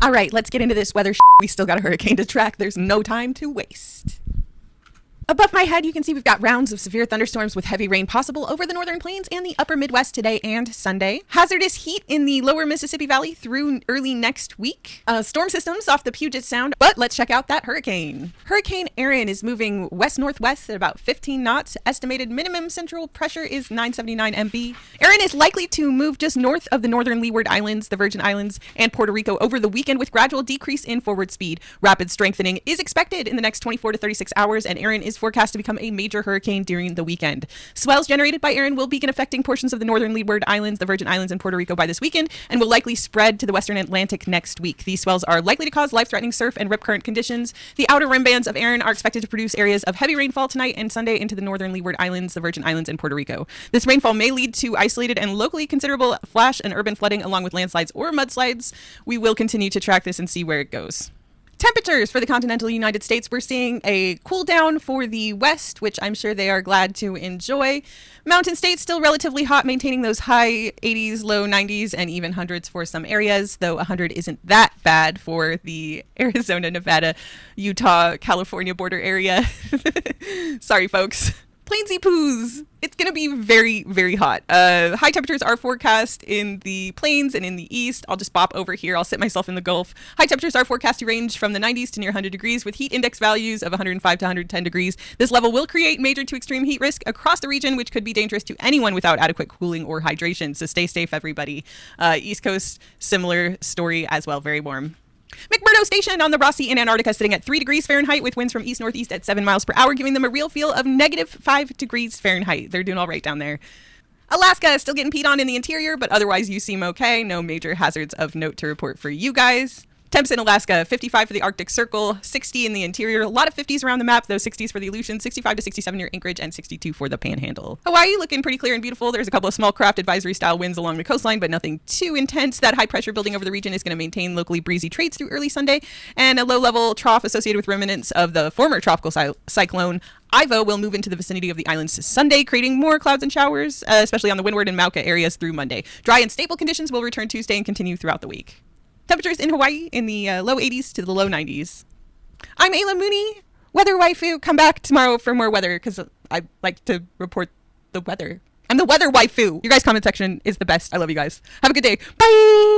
All right, let's get into this weather. We still got a hurricane to track. There's no time to waste. Above my head, you can see we've got rounds of severe thunderstorms with heavy rain possible over the northern plains and the upper Midwest today and Sunday. Hazardous heat in the lower Mississippi Valley through early next week. Storm systems off the Puget Sound, but let's check out that hurricane. Hurricane Erin is moving west-northwest at about 15 knots. Estimated minimum central pressure is 979 MB. Erin is likely to move just north of the northern Leeward Islands, the Virgin Islands, and Puerto Rico over the weekend with gradual decrease in forward speed. Rapid strengthening is expected in the next 24 to 36 hours, and Erin is forecast to become a major hurricane during the weekend. Swells generated by Erin will begin affecting portions of the northern Leeward Islands, the Virgin Islands, and Puerto Rico by this weekend, and will likely spread to the western Atlantic next week. These swells are likely to cause life-threatening surf and rip current conditions. The outer rim bands of Erin are expected to produce areas of heavy rainfall tonight and Sunday into the northern Leeward Islands, the Virgin Islands, and Puerto Rico. This rainfall may lead to isolated and locally considerable flash and urban flooding along with landslides or mudslides. We will continue to track this and see where it goes. Temperatures for the continental United States, we're seeing a cool down for the west, which I'm sure they are glad to enjoy. Mountain states still relatively hot, maintaining those high 80s, low 90s, and even hundreds for some areas, though 100 isn't that bad for the Arizona, Nevada, Utah, California border area. Sorry, folks. Plainsy poos. It's going to be very, very hot. High temperatures are forecast in the plains and in the east. I'll just bop over here. I'll sit myself in the Gulf. High temperatures are forecast to range from the 90s to near 100 degrees with heat index values of 105 to 110 degrees. This level will create major to extreme heat risk across the region, which could be dangerous to anyone without adequate cooling or hydration. So stay safe, everybody. East Coast, similar story as well. Very warm. McMurdo Station on the Ross Sea in Antarctica sitting at 3 degrees Fahrenheit with winds from east-northeast at 7 miles per hour, giving them a real feel of negative 5 degrees Fahrenheit. They're doing all right down there. Alaska is still getting peed on in the interior, but otherwise you seem okay. No major hazards of note to report for you guys. Temps in Alaska, 55 for the Arctic Circle, 60 in the interior. A lot of 50s around the map, those 60s for the Aleutians, 65 to 67 near Anchorage, and 62 for the Panhandle. Hawaii looking pretty clear and beautiful. There's a couple of small craft advisory-style winds along the coastline, but nothing too intense. That high pressure building over the region is going to maintain locally breezy trades through early Sunday, and a low-level trough associated with remnants of the former tropical cyclone Ivo will move into the vicinity of the islands Sunday, creating more clouds and showers, especially on the Windward and Mauka areas through Monday. Dry and stable conditions will return Tuesday and continue throughout the week. Temperatures in Hawaii in the low 80s to the low 90s. I'm Ayla Mooney, weather waifu. Come back tomorrow for more weather because I like to report the weather. I'm the weather waifu. Your guys' comment section is the best. I love you guys. Have a good day. Bye.